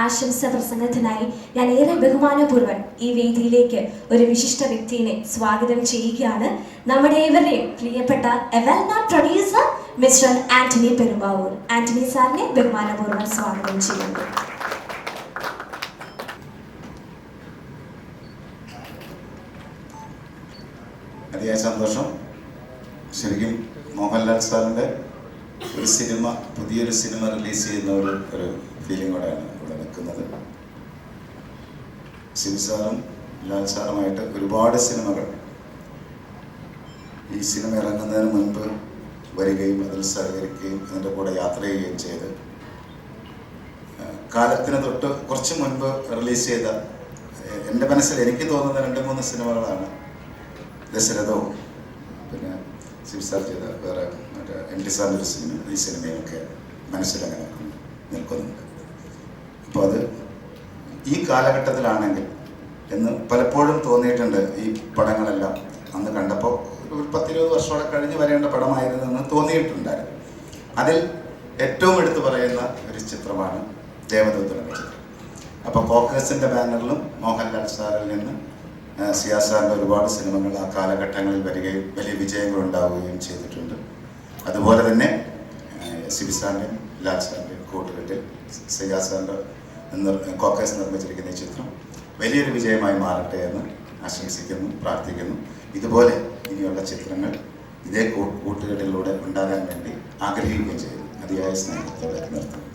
ആശംസ പ്രസംഗത്തിനായി ഞാൻ ഏറെ ബഹുമാനപൂർവ്വം ഈ വേദിയിലേക്ക് ഒരു വിശിഷ്ട വ്യക്തിയെ സ്വാഗതം ചെയ്യുകയാണ്. നമ്മുടെ ഏവരെയും പ്രിയപ്പെട്ട പ്രൊഡ്യൂസർ മിസ്റ്റർ ആന്റണി പെരുമ്പാവൂർ. ആന്റണി സാറിനെ ബഹുമാനപൂർവ്വം സ്വാഗതം ചെയ്യുന്നു. അതിയായ സന്തോഷം. ശരിക്കും മോഹൻലാൽ സാറിൻ്റെ ഒരു സിനിമ, പുതിയൊരു സിനിമ റിലീസ് ചെയ്യുന്ന ഒരു ഫീലിങ്ങോടെയാണ് ഇവിടെ നിൽക്കുന്നത്. ശിവ് സാറും ലാൽ സാറുമായിട്ട് ഒരുപാട് സിനിമകൾ ഈ സിനിമ ഇറങ്ങുന്നതിന് മുൻപ് വരികയും അതിൽ സഹകരിക്കുകയും അതിൻ്റെ കൂടെ യാത്ര ചെയ്യുകയും ചെയ്ത് കാലത്തിന് തൊട്ട് കുറച്ച് മുൻപ് റിലീസ് ചെയ്ത എൻ്റെ മനസ്സിൽ എനിക്ക് തോന്നുന്ന 2-3 സിനിമകളാണ് ദശരഥവും പിന്നെ ശിവ് സാർ ചെയ്ത വേറെ മറ്റേ MT സാറിൻ്റെ ഒരു സിനിമ. ഈ സിനിമയൊക്കെ മനസ്സിലങ്ങനെ നിൽക്കുന്നുണ്ട്. അപ്പോൾ അത് ഈ കാലഘട്ടത്തിലാണെങ്കിൽ എന്ന് പലപ്പോഴും തോന്നിയിട്ടുണ്ട്. ഈ പടങ്ങളെല്ലാം അന്ന് കണ്ടപ്പോൾ ഒരു 10-20 വർഷമോടെ കഴിഞ്ഞ് വരേണ്ട പടമായിരുന്നെന്ന് തോന്നിയിട്ടുണ്ടായിരുന്നു. അതിൽ ഏറ്റവും എടുത്തു പറയുന്ന ഒരു ചിത്രമാണ് ദേവദൂതൻ എന്ന ചിത്രം. അപ്പോൾ കോക്കേഴ്സിൻ്റെ ബാനറിലും മോഹൻലാൽ സാറിൽ നിന്ന് സിയാസ് സാറിൻ്റെ ഒരുപാട് സിനിമകൾ ആ കാലഘട്ടങ്ങളിൽ വരികയും വലിയ വിജയങ്ങൾ ഉണ്ടാവുകയും ചെയ്തിട്ടുണ്ട്. അതുപോലെ തന്നെ ശിവ് സാറിൻ്റെയും ലാൽ സാറിൻ്റെയും കൂട്ടുകെട്ടിൽ സിയാസ് സാറിൻ്റെ കോക്കേഴ്സ് നിർമ്മിച്ചിരിക്കുന്ന ഈ ചിത്രം വലിയൊരു വിജയമായി മാറട്ടെ എന്ന് ആശംസിക്കുന്നു, പ്രാർത്ഥിക്കുന്നു. ഇതുപോലെ ഇനിയുള്ള ചിത്രങ്ങൾ ഇതേ കൂട്ടുകെട്ടിലൂടെ ഉണ്ടാകാൻ വേണ്ടി ആഗ്രഹിക്കുകയും ചെയ്യുന്നു. അതിയായ സ്നേഹത്തോടെ നിർത്തുന്നു.